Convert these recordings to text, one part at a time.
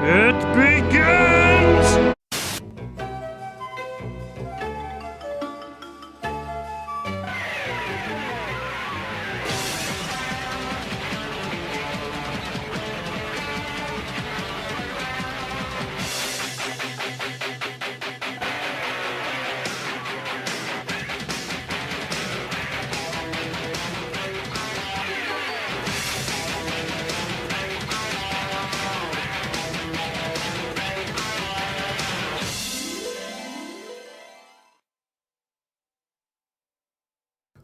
It begins!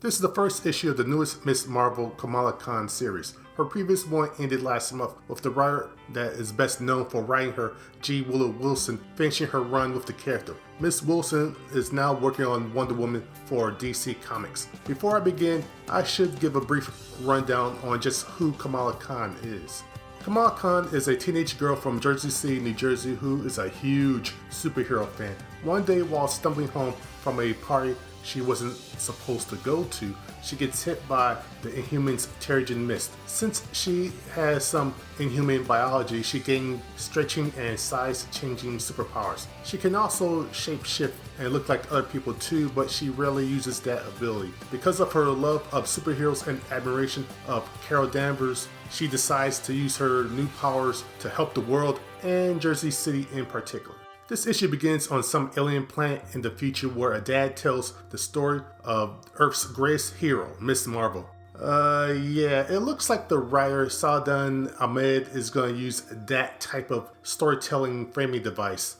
This is the first issue of the newest Ms. Marvel Kamala Khan series. Her previous one ended last month with the writer that is best known for writing her, G. Willow Wilson, finishing her run with the character. Ms. Wilson is now working on Wonder Woman for DC Comics. Before I begin, I should give a brief rundown on just who Kamala Khan is. Kamala Khan is a teenage girl from Jersey City, New Jersey who is a huge superhero fan. One day while stumbling home from a party she wasn't supposed to go to, she gets hit by the Inhumans' Terrigen Mist. Since she has some Inhuman biology, she gained stretching and size-changing superpowers. She can also shapeshift and look like other people too, but she rarely uses that ability. Because of her love of superheroes and admiration of Carol Danvers, she decides to use her new powers to help the world and Jersey City in particular. This issue begins on some alien planet in the future where a dad tells the story of Earth's greatest hero, Ms. Marvel. Yeah, it looks like the writer Saadin Ahmed is going to use that type of storytelling framing device.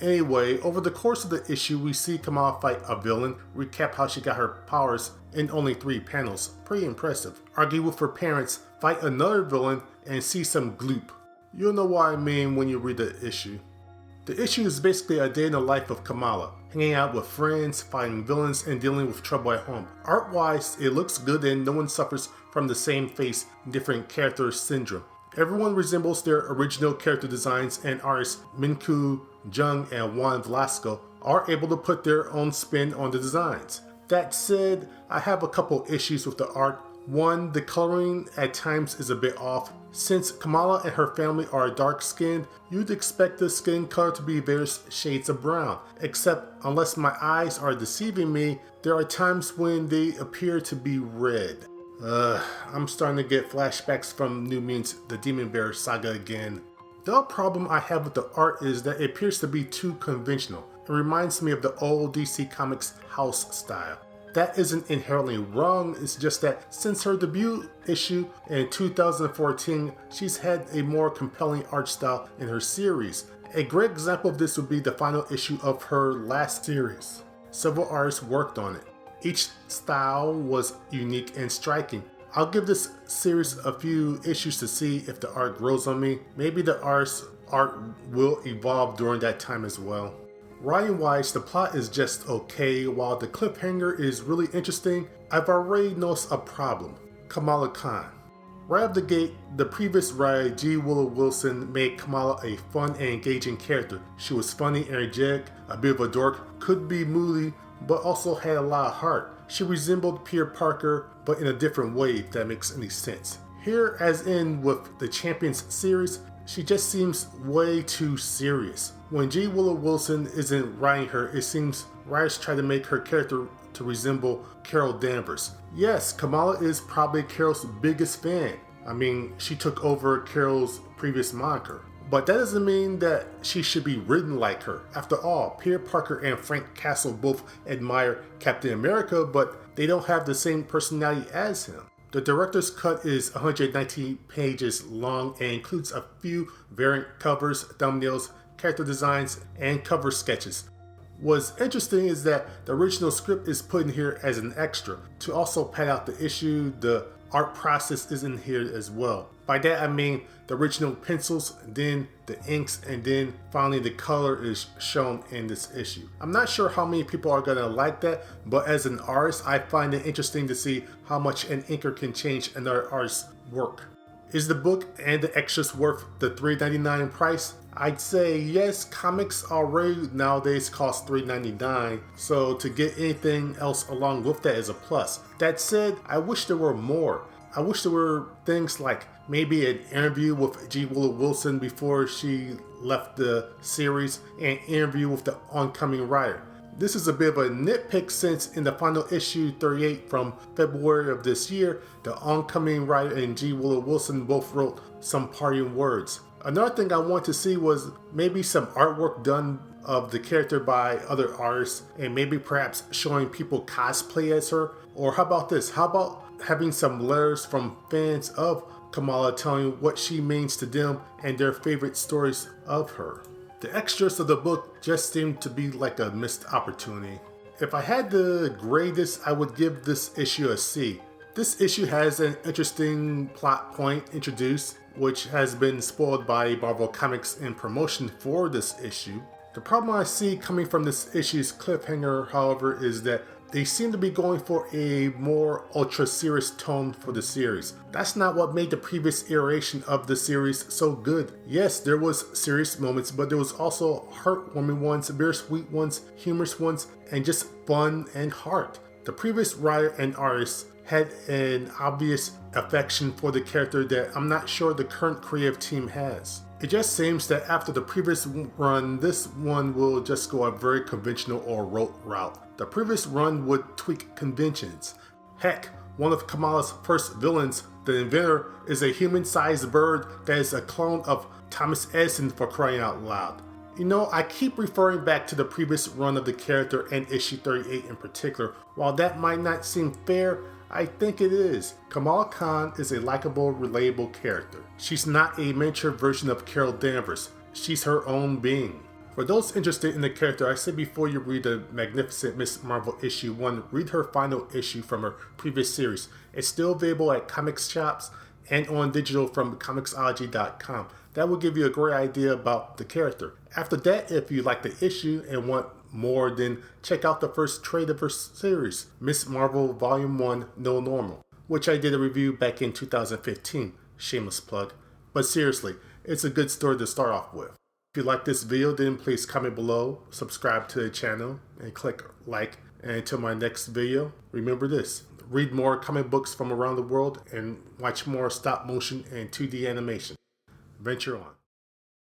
Anyway, over the course of the issue, we see Kamala fight a villain, recap how she got her powers in only 3 panels. Pretty impressive. Argue with her parents, fight another villain, and see some gloop. You'll know what I mean when you read the issue. The issue is basically a day in the life of Kamala, hanging out with friends, fighting villains, and dealing with trouble at home. Art-wise, it looks good and no one suffers from the same face, different character syndrome. Everyone resembles their original character designs, and artists Minku Jung and Juan Velasco are able to put their own spin on the designs. That said, I have a couple issues with the art. One, the coloring at times is a bit off. Since Kamala and her family are dark-skinned, you'd expect the skin color to be various shades of brown. Except, unless my eyes are deceiving me, there are times when they appear to be red. I'm starting to get flashbacks from New Mutants, the Demon Bear saga again. The other problem I have with the art is that it appears to be too conventional. It reminds me of the old DC Comics house style. That isn't inherently wrong, it's just that since her debut issue in 2014, she's had a more compelling art style in her series. A great example of this would be the final issue of her last series. Several artists worked on it. Each style was unique and striking. I'll give this series a few issues to see if the art grows on me. Maybe the artist's art will evolve during that time as well. Writing-wise, the plot is just okay. While the cliffhanger is really interesting, I've already noticed a problem. Kamala Khan. Right out of the gate, the previous writer, G. Willow Wilson, made Kamala a fun and engaging character. She was funny, energetic, a bit of a dork, could be moody, but also had a lot of heart. She resembled Peter Parker, but in a different way, if that makes any sense. Here, as in with the Champions series, she just seems way too serious. When G. Willow Wilson isn't writing her, it seems writers try to make her character to resemble Carol Danvers. Yes, Kamala is probably Carol's biggest fan. I mean, she took over Carol's previous moniker. But that doesn't mean that she should be written like her. After all, Peter Parker and Frank Castle both admire Captain America, but they don't have the same personality as him. The director's cut is 119 pages long and includes a few variant covers, thumbnails, character designs, and cover sketches. What's interesting is that the original script is put in here as an extra. To also pad out the issue, the art process is in here as well. By that I mean the original pencils, then the inks, and then finally the color is shown in this issue. I'm not sure how many people are gonna like that, but as an artist, I find it interesting to see how much an inker can change another artist's work. Is the book and the extras worth the $3.99 price? I'd say yes. Comics already nowadays cost $3.99, so to get anything else along with that is a plus. That said, I wish there were more. I wish there were things like maybe an interview with G. Willow Wilson before she left the series, and an interview with the oncoming writer. This is a bit of a nitpick since in the final issue 38 from February of this year, the oncoming writer and G. Willow Wilson both wrote some parting words. Another thing I want to see was maybe some artwork done of the character by other artists, and maybe perhaps showing people cosplay as her. Or how about this? How about having some letters from fans of Kamala telling what she means to them and their favorite stories of her? The extras of the book just seem to be like a missed opportunity. If I had to grade this, I would give this issue a C. This issue has an interesting plot point introduced, which has been spoiled by Marvel Comics in promotion for this issue. The problem I see coming from this issue's cliffhanger, however, is that they seem to be going for a more ultra-serious tone for the series. That's not what made the previous iteration of the series so good. Yes, there was serious moments, but there was also heartwarming ones, bittersweet ones, humorous ones, and just fun and heart. The previous writer and artist had an obvious affection for the character that I'm not sure the current creative team has. It just seems that after the previous run, this one will just go a very conventional or rote route. The previous run would tweak conventions. Heck, one of Kamala's first villains, the inventor, is a human-sized bird that is a clone of Thomas Edison, for crying out loud. You know, I keep referring back to the previous run of the character and issue 38 in particular. While that might not seem fair, I think it is. Kamala Khan is a likable, relatable character. She's not a miniature version of Carol Danvers. She's her own being. For those interested in the character, I say before you read the magnificent Miss Marvel issue 1, read her final issue from her previous series. It's still available at comics shops and on digital from comiXology.com. That will give you a great idea about the character. After that, if you like the issue and want more, then check out the first trade of her series, Miss Marvel Volume 1 No Normal, which I did a review back in 2015. Shameless plug. But seriously, it's a good story to start off with. If you like this video, then please comment below, subscribe to the channel, and click like. And until my next video, remember this: read more comic books from around the world and watch more stop motion and 2D animation. Venture on.